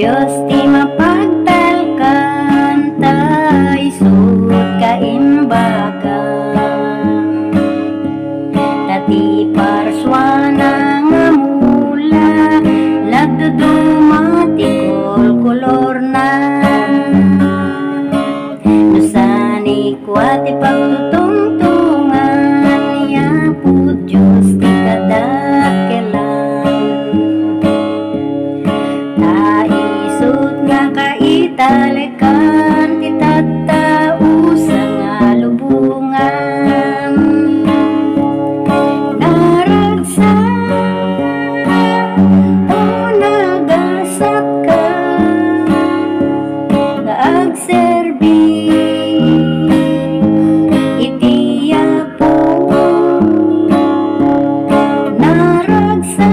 Diyos ti mapagtalkan, tay sud kaimbagan. Dati parswana nga mula, lagdudumati kolor na. Nusani kwati pagtutungtungan, ya po Diyos ti kadakkelan. Talekan ti tattao sa lubungan, naragsa o nagasat ka nga agserbi iti apo. Naragsa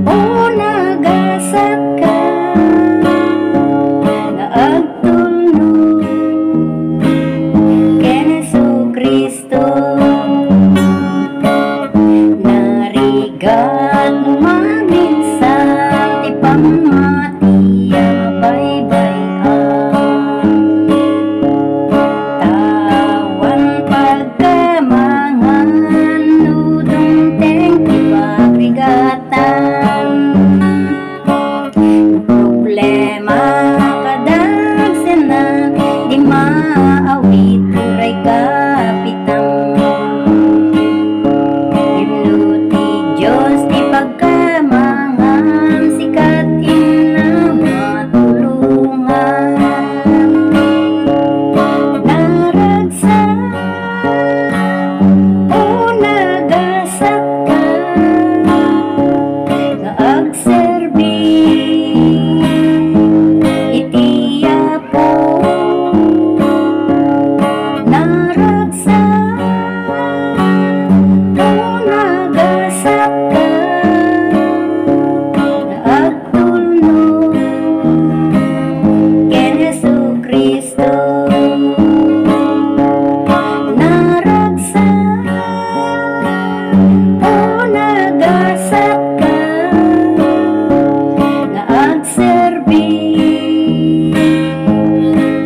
o nagasat ka agtulnog ken Jesucristo. Narigat maminsan ti pamati mabaybayan, tawan pagkamangan nudong teng ti pagrigatan. Problema di maawit uray kapitam. Inuti Diyos di pagkamangan, sikat matulungan. Naragsa o nagasat ka nga agserbi iti apo. Naragsa o nagasat ka nga agtulnog ken Jesucristo. Naragsa o nagasat ka nga agserbi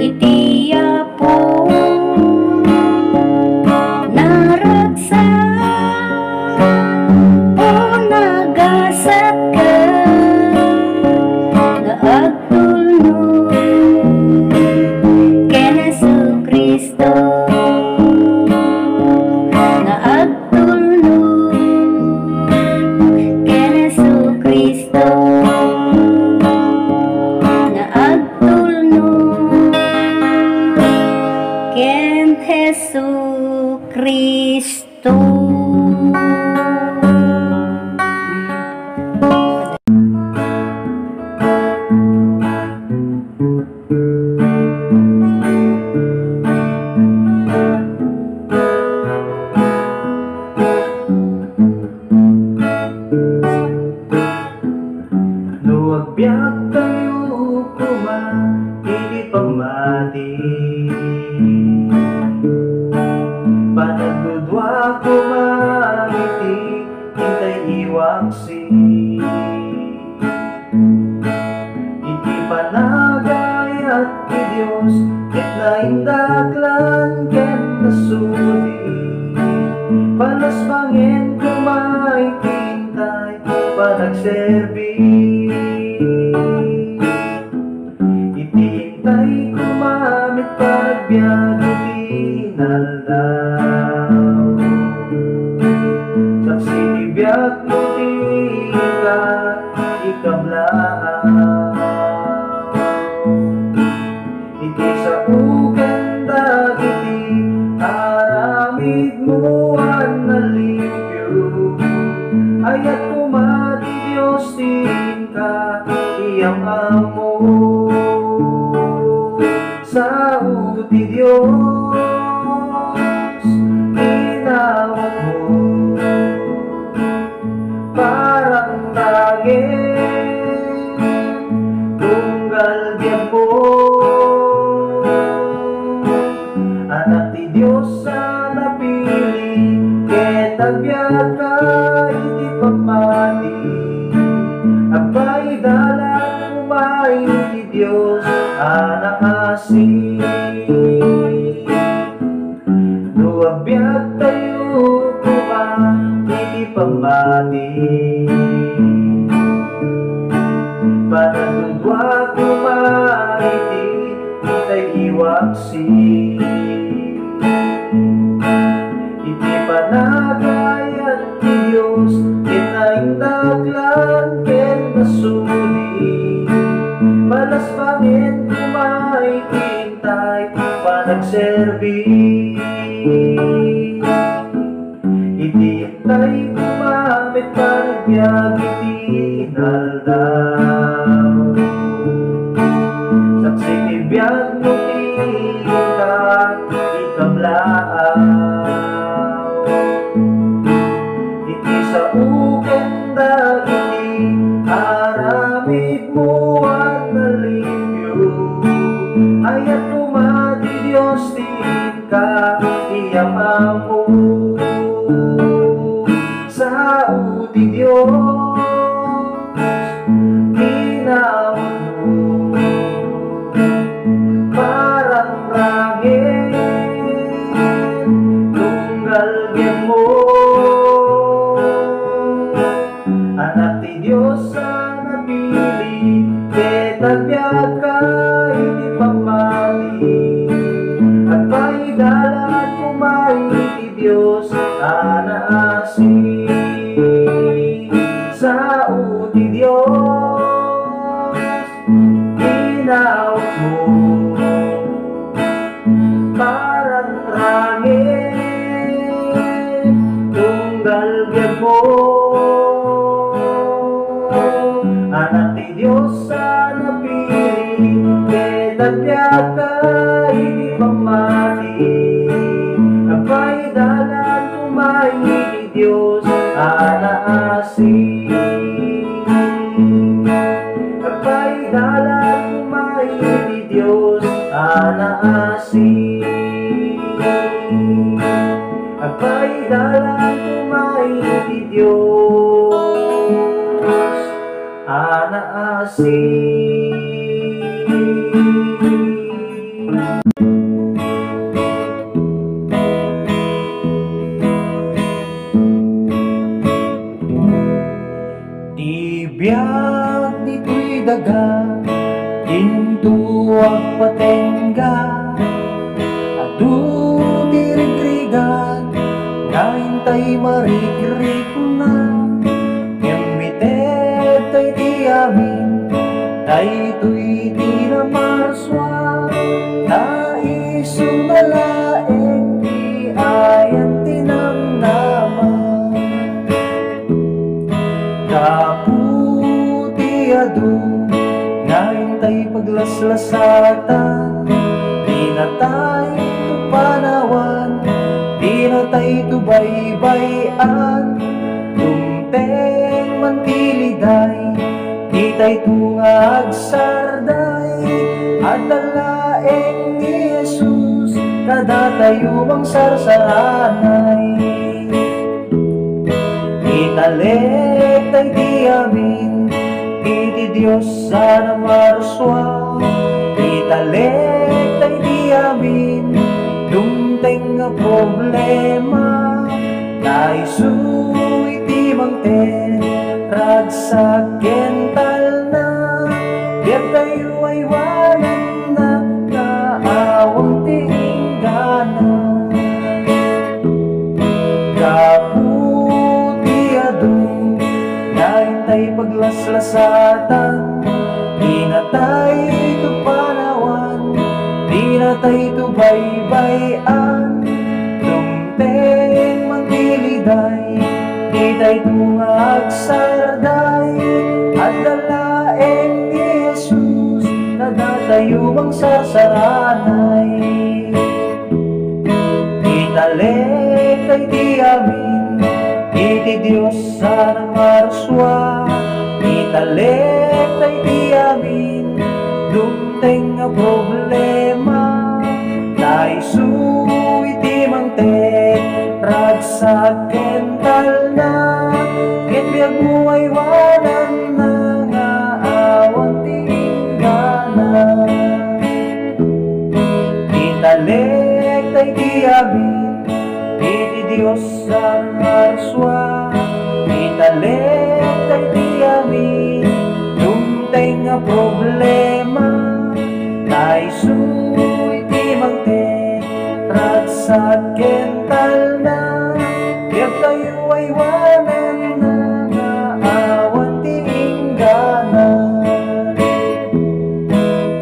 iti apo. Naragsa o nagasat ka nga agtulnog ken Jesucristo. Nga agtulnog ken Jesucristo. Nga agtulnog ken Jesucristo. Luwagbiag tayo kuma, hindi pamati. Panagdudwa kumangiti, hintay iwaksi. Iti panagayat ti Diyos, ket naindaklan ket nasudi. Panas pangin kumay tintay, panagserbi. Itintay kumamit pagbiag inaldaw. Saksi ti biag mo ti ikablaan. Iti sa ugan dagiti aramid mo analipyo. Ayat kumati Diyos tingka iyang amo. Sa uti Diyos inawag mo, parang tagin tunggal diyan po. Anak ti Diyos sa napili, ket agbyag ka iti pamati. Abay dal Diyos anak asi. Nuabiyag tayo kuman iti pamati, panagudwa kuman itay iwaksi. Iti panagayat ti Diyos kinaindaglan ken masuli, malas pangin kumay tintay panagserbi. Iti intay kumamit panagbiag iti inaldaw, saksi ti biag no tingkat ikamlaaw. Iti sa uken dagiti aramid mo at nalipyo, ayat kumati Diyos ti ka iyamamo. Sa uti Diyos ginawag mo, parang rangin tunggal gen mo. Anak ti Diyos sa napili, ketagbiag ka iti pamati, at paidalan kumay ti Diyos anaasi. Sa uti Diyos ginawag mo, parang rangin tunggal gen mo. Anak ti Diyos sa napili, ketagbiag ka iti pamati, paidalan kumay ti Diyos anaasi. Paidalan kumay ti Diyos anaasi. Paidalan kumay ti Diyos anaasi. Biyag dito'y daga, intuwag patengga, adu dirigrigan, kaintay marikrik na, embitet tay di amin, tay to'y di na marswa, naisong nalaeng di ayan tinamnaman. Kaputi adu naintay paglaslasatan, tinatay tu panawan, tinatay tu baybayan, tumteng mantiliday, titay tu agsarday, at dalaeng ni Jesus kadatayo ang sarsaranay. Italek tay di amin, iti Diyos sana marswa. Italek tay di amin, dumteng nga problema, naisu iti mangten, ragsak kental na, diyan tayo ay wanan na, kaawang tinggana. Naintay paglaslasatan, tinatay tu panawan, tinatay tu baybayan, dumteng mantiliday, titay tu agsarday, at dalaeng ni Jesus nadatayo ang sarsaranay. Italek tay di amin, iti Diyos sana marswa. Italek tay di amin, dumteng nga problema, naisu iti mangtek, ragsak kental na, ket biag mo ay wanan na, nga awan tinggana. amin, iti Diyos sa naraswa, italit ay di amin, dumtay nga problema, tayo iti mangte, ragsat kental na, kaya tayo ay wanan na, awan tinggana.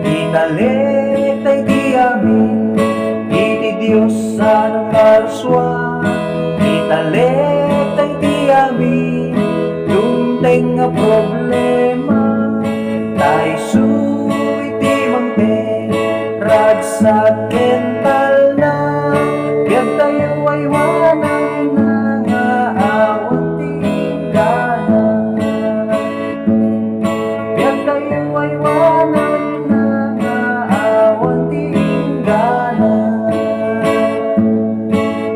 Italit ay di amin, iti Diyos sa naraswa, italit ay di amin, dumtay nga problema, tayo iti mangte, ragsat kental na, kaya tayo ay wanan na, nga awan tinggana. Kaya tayo ay wanan na, nga awan tinggana.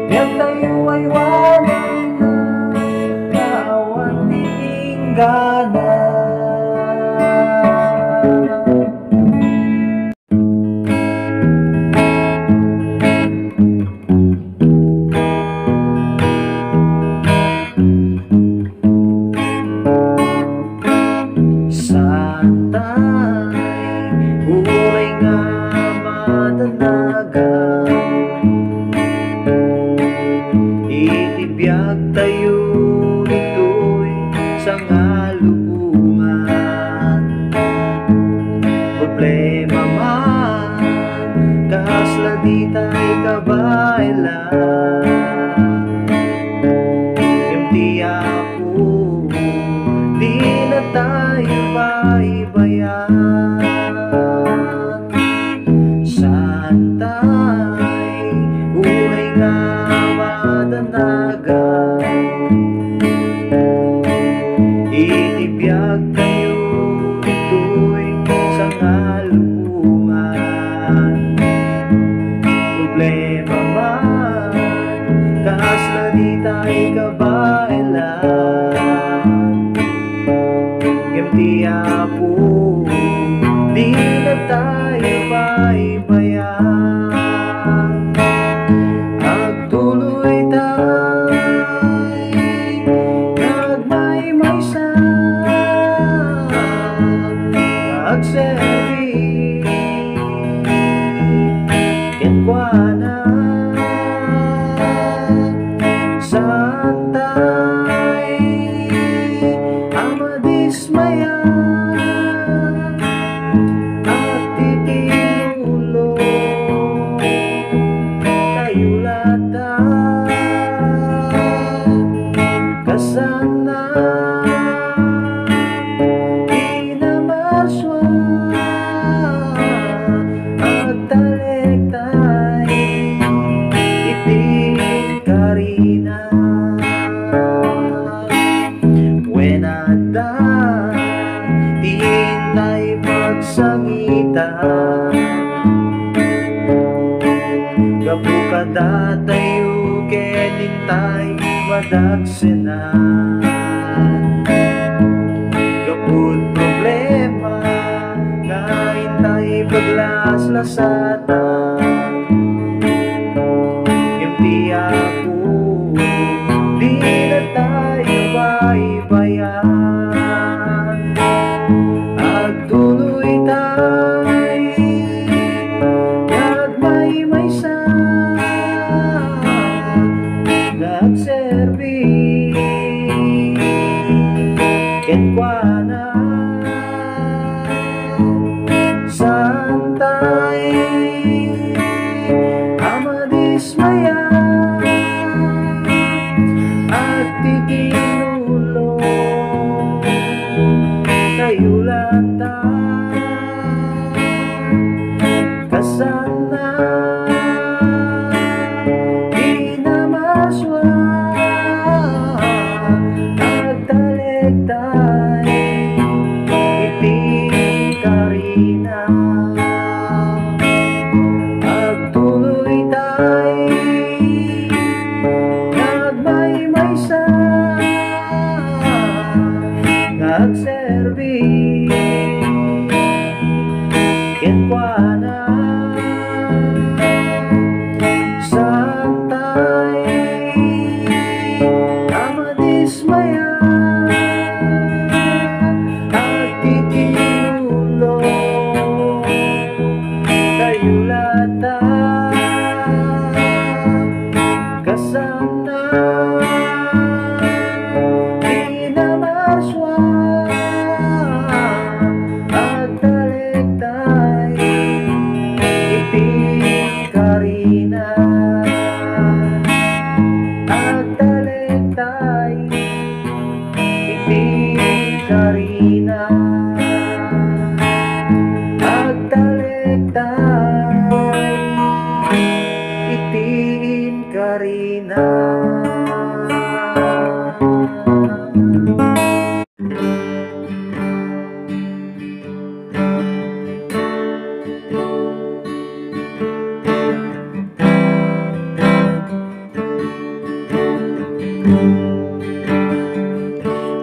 Kaya tayo ay wanan na, nga awan tinggana. Ulay nga madanagan, itibiyag tayo nito'y sangalubungan. Problema man, kasla di tayo kabailan, hindi ako, di na tayo baibayan. Santay, ulay nga madanagan, itibiyag tayo ito'y sangalubungan. Problema man, kasla di tayo kabailan, hindi ako, di na tayo baibayan. Agtuloy tayo, nagmaymaysa, agserbi, kenkwana, santay, amadismaya, at titinulo, tayo lata, kasana, inamaswa, at talektay, iting karina. Wenada, tintay pagsangitan, kapukada tayo kenintay madagsenan. Kaput problema, kahintay paglaslasatan, hindi ako, di na tayo baibayan. Agtuloy tayo, nagmaymaysa, nagserbi, kenkwana, santay, amadismaya,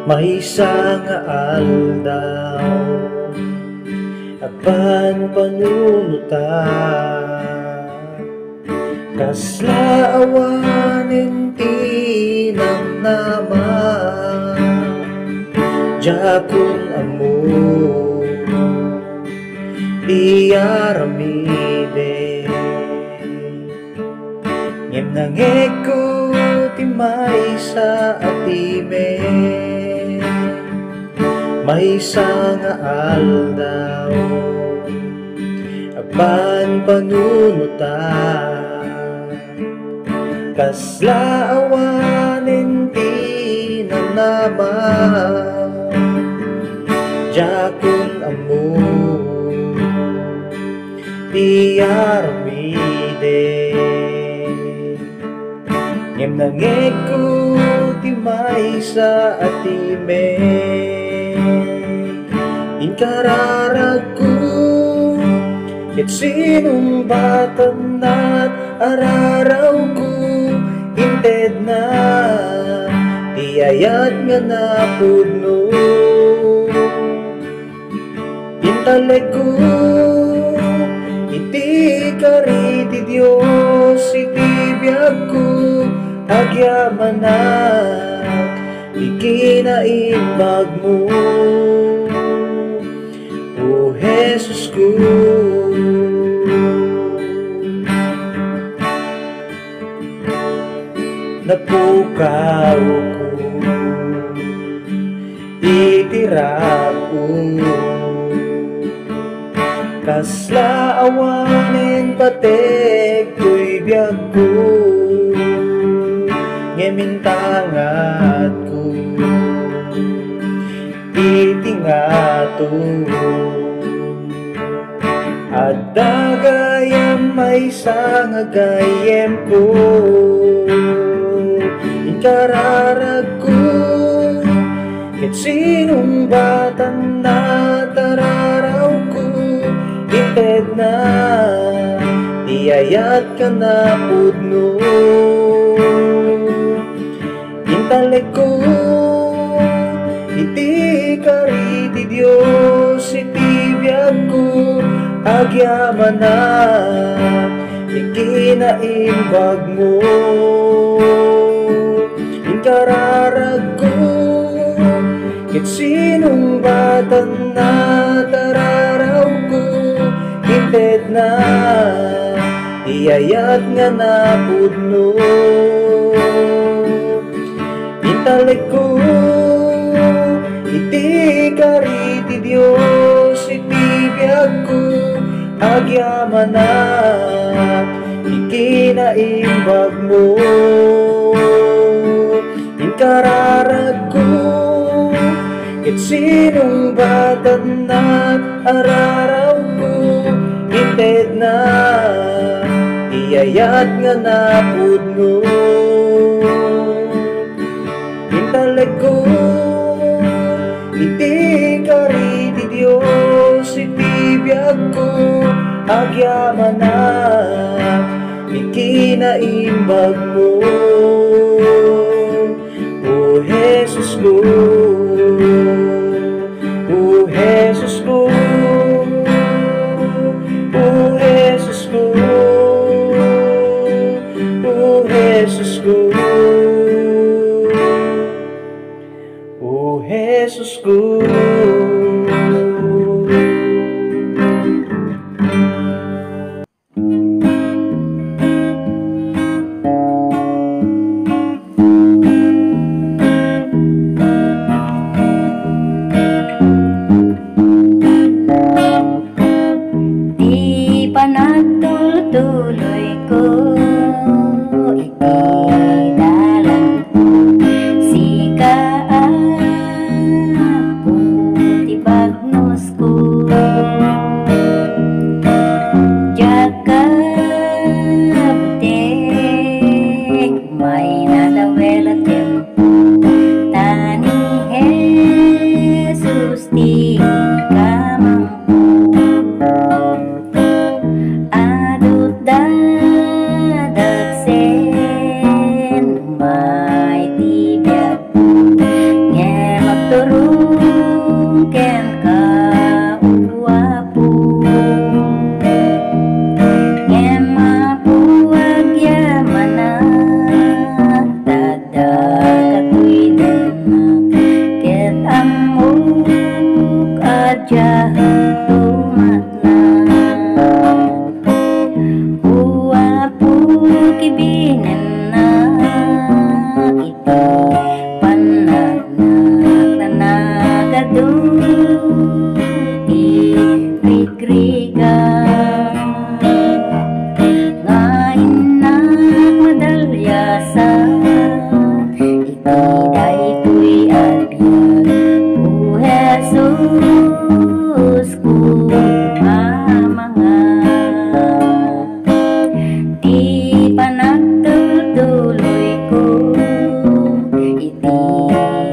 May isang aldaw apan panunuta kasla awanen tinang naman jakon amo diaramide ngem nangeko timay sa atime may isang aldaw apan panunuta kasla awanen tinang naman jakon amo diaramide ngem nangeko timay sa atime inkararaku ket sinumbatan at araraw ko inted na tiyayat nga napudno intalay ko iti kariti Dios iti biyag ko agyamanak ikinaimbag mo o Jesus ko napukaw ko itirap ko kasla awanen patek ko'y biyag ko ngemintangat ko itingato at dagayam may sangagayem ko inkararag ko ket sinumbatan na tararaw ko inted na tiyayat ka na pudno intalek ko iti kariti Dios iti biyag ko agyamanak ikinaimbag mo inkararag ko ket sinumbatan na tararaw ko inted na tiyayat nga napudno intalek ko iti kariti Dios iti biyag ko agyamanak ikinaimbag mo inkararag ko ket sinumbatan na araraw ko inted na tiyayat nga napudno intalek ko iti kariti Dios iti biyag ko agyamanak ikinaimbag mo o Jesus ko o Jesus ko o Jesus ko o Jesus ko o Jesus ko Di pa nagtuloy ko ikidalan ko si kaapong tibagnos ko jakabuteng may nadawela tempo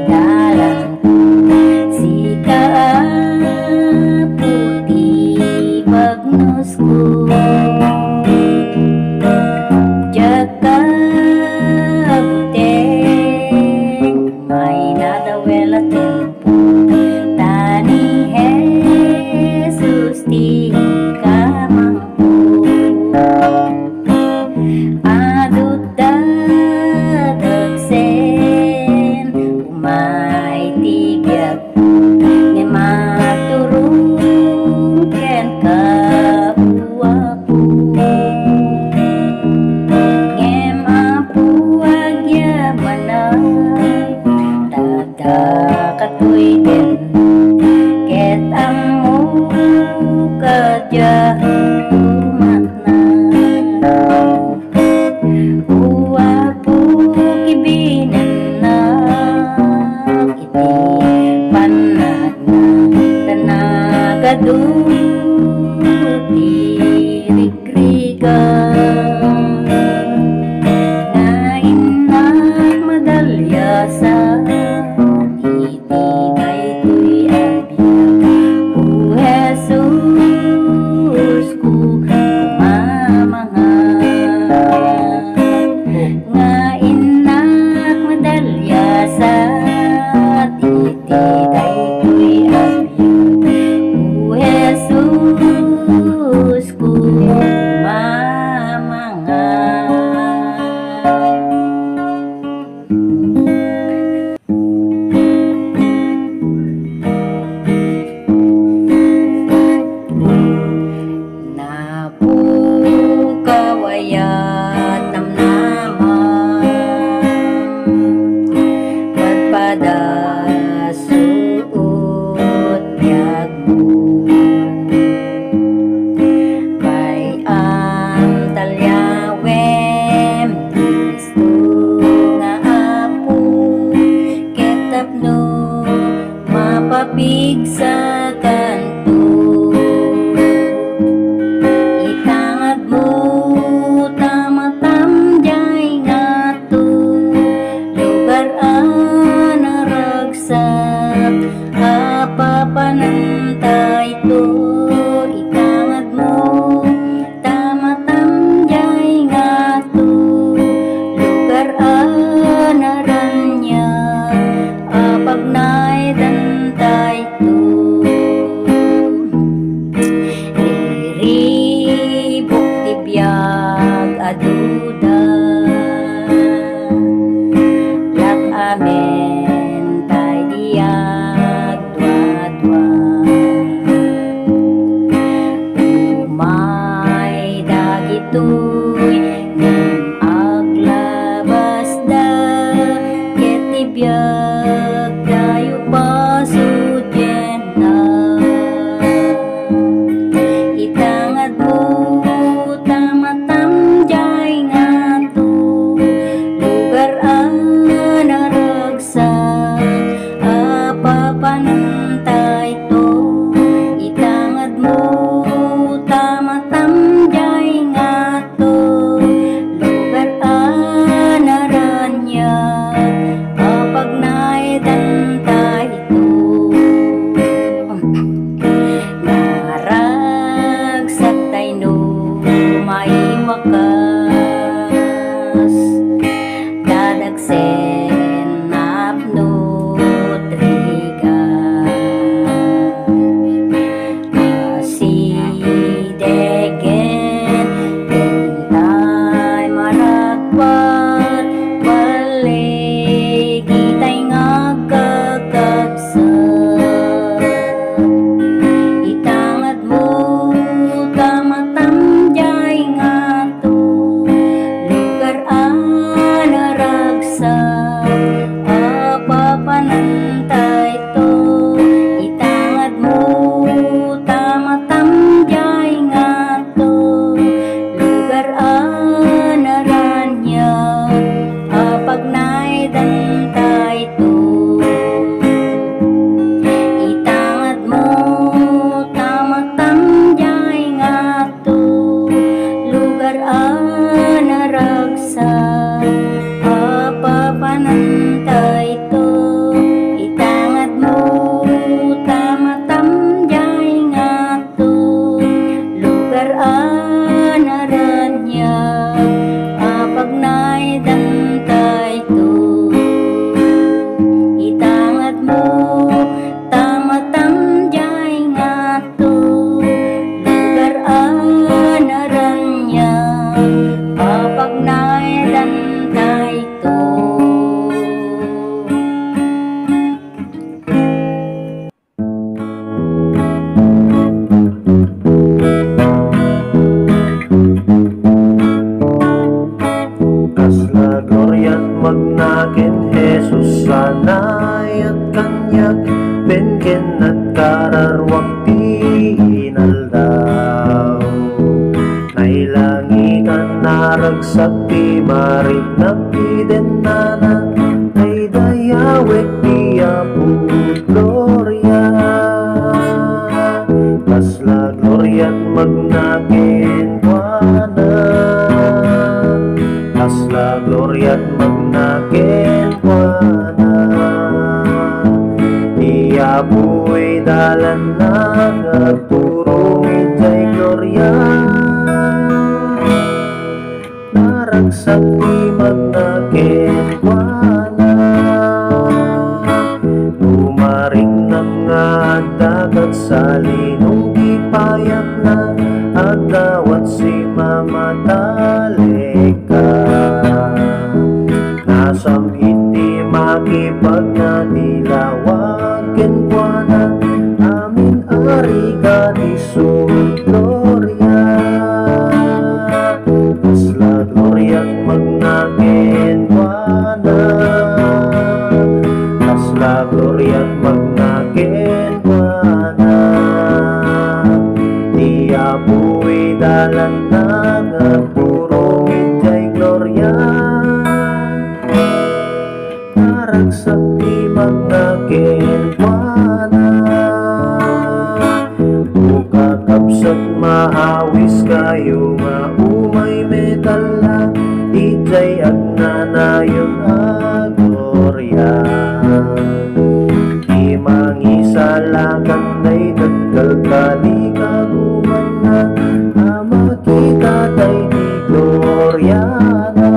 dalang si kaaputi bagnosku jaka buteng may nadawela tempo tani Jesus ti kamangku adut dadagsen umay tigyat nga maturong ken kauapu ngem apu agyamana tada katoy den ket ammo kadya umatna uapu kibinenak iti panagna tanagadudi rigrigan nga inak madalyasa iti daytoy abiyag o Jesus ku kumamangha nga inak madalyasa iti daytoy abiyag o Jesus ku kumamangha. Napukawayat namnaman magpadasuot yagmo may talyawem Kristo nga apo ketapno mapapig sa kanto itangad mo tamatamjay nga to lugar anaragsak apapanantay to itangad mo tamatamjay nga to lugar anaranya apagnay dantay to ikangad mo tamatam jay nga to lugar anaranya kapag nailanday to. Kasla gloria't magnakin Jesus sanay at kanyak benken at kararwak ti inaldaw nailangitan naragsak ti marit na piden nana ay dayawek ti Apo Gloria. Kasla gloria't magnakin kuana kasla gloria't magnakin kuana di Apo'y dalan na nagturong ijay gloria naragsak di magnakin kuana lumaring na nga dagat sa linong ipayat na at dawat si Mama Talika nasamhit di makipag na dilawagan kwa na amin ari ka di Sul Gloria. Kasla gloria't magnakin kwa na kasla gloria't magnakin kwa na di Apo'y dalan na nagturong ijay gloria naragsak di magnakin kuana ukakabsat maawis kayo nga umay metala ijay agnanayon a gloria di mangisalakan day dagkal kali kaguman na makita tay di Gloriana.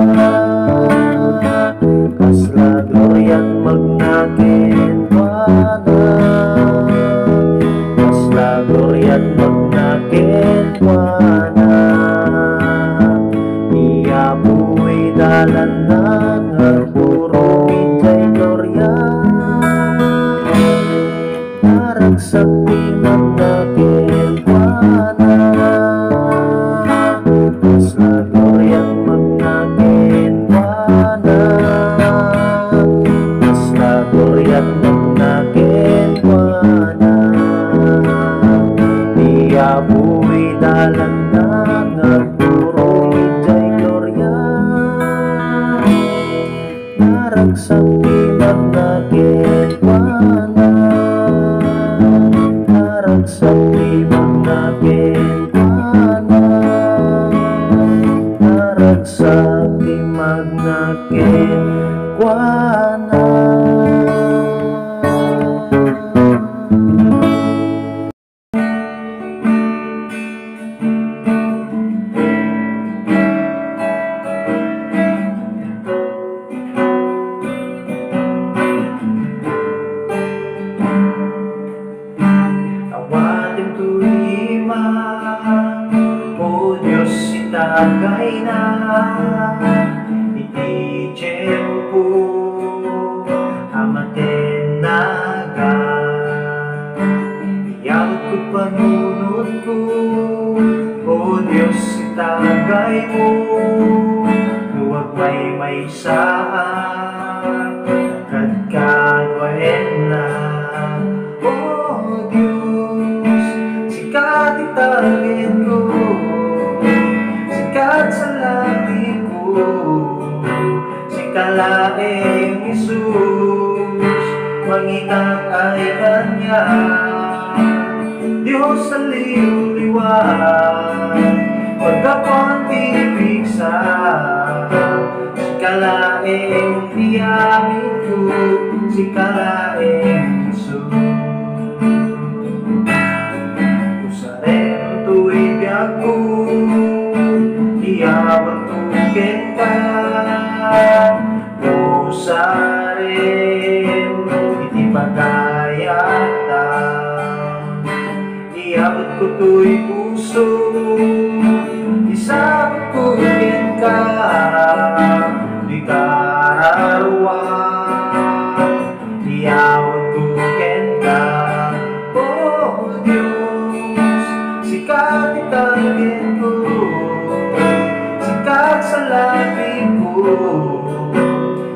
Kasla gloria't magnakin kuana kasla gloria't magnakin kuana di Apo'y dalan na nagpurong ijay gloria naragsak di magnakin kuana kasla gloria't magnakin kuana kasla gloria't magnakin kuana di Apo'y dalan na nagpurong ijay gloria naragsak di magnakin kuana naragsak di magnakin kuana naragsak di magnakin kuana. Awatin tulima, O Diyos itagay na iti tiyempo amaten naga iyang ko panunod ko, O Diyos itagay mo huwag may saan kadkanwaen na. Sikat itagin ko, sikat sa langit ko, sikalaing Jesus, mangitang ay Kanya. Diyos sa liw-liwan, pagkapanibig sa sikalaing tiyamin ko, sikalaing Jesus. Aku dia bertungkengkan Usaren iti pagkayata. Iabot ko to'y puso, isabot ko rin ka, di kararuan. Iabot ko rin ka, oh Diyos, sikat itangin ko, sikat sa labi ko,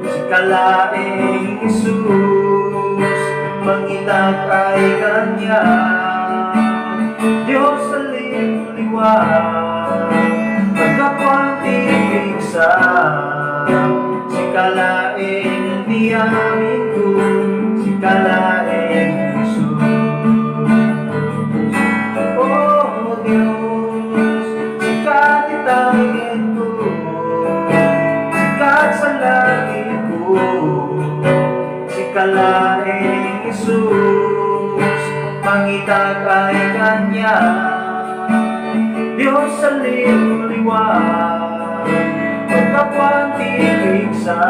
sikalaing Jesus, mangitag ay Kanya. Diyos sa liwliwag, pagkapuang tigigsa, sikalaing diyamin ko, sikalaing Jesus. Oh Diyos, sikat itangin ko, sikat sa langit ko, sikalaing Jesus, mangitag ay Kanya. Diyos sa liwliwag, pagkapuang tigigsa,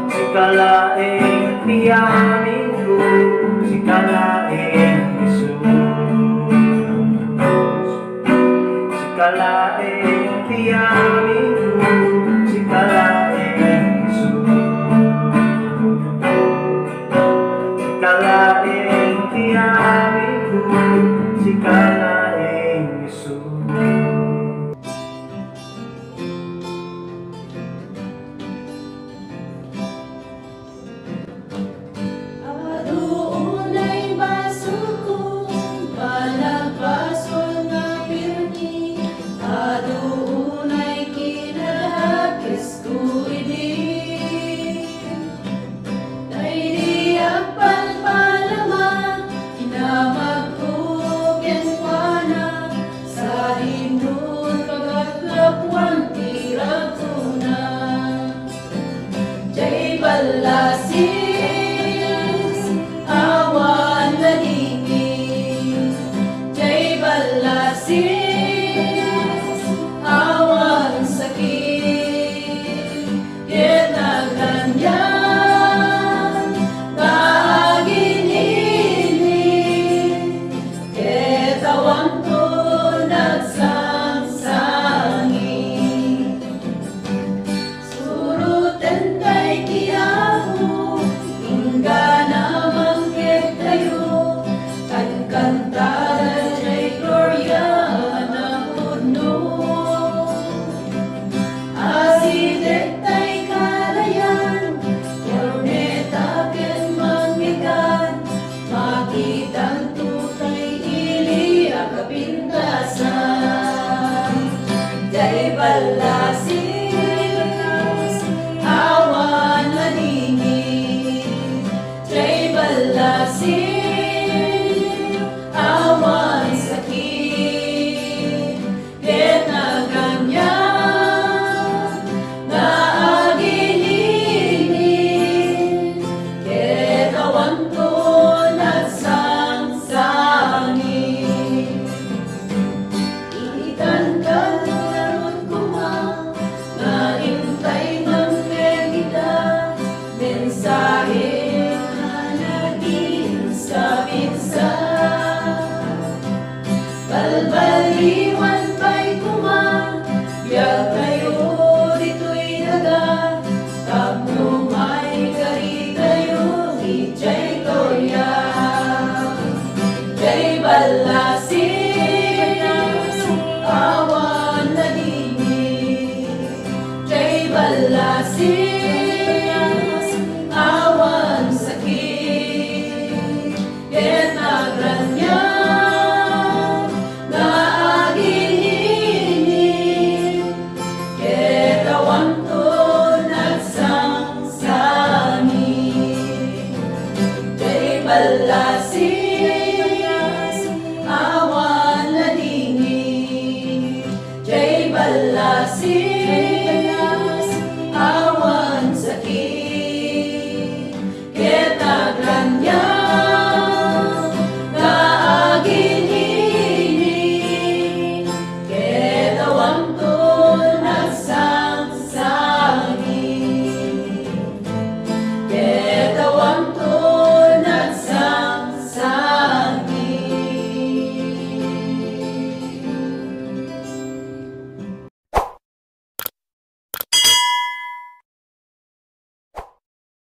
sikalaing tiyamin ko, sikalaing Jesus. Sikalaing tiyamin ko, sikalaing Jesus. Sikalaing tiyamin ko, sikalaing Jesus. Adunay masukong palagpason nga pirmi, adunay kinadakis ko idi. Nairiyak palpalaman, inamagkugyan wana, sa hindun pagatlapwan tiratuna. Jay balasis, awan na dingin. Jay balasis, awan sakit. Kinaganyan, kagininin. Ketawang ko nagsangsangin. Suruten kay kiyaho, hingga namang ketayo, kankantada jay Gloria na puno. Asidek tay kalayan, yorneta ken manggigan, makitang tutay ili akapintasan. Jay balasis, awan na dingin. Jay balasis, awan sakit. Kinaganyan, naagilinin. Ketawan ko nagsangsangin. Ikan-kan naroon ko naintay ng kita, mensahe na naging sa pinsan. Balbaliwan pa'y biyag kayo dito'y daga, tapno may kari kayo ni Jay Gloria. Jay balasis, awan na dingin. Jay balasis, awan sakit. Kinaganyan, naaginin. Ketawan ko nagsangsangin. Jay balasis,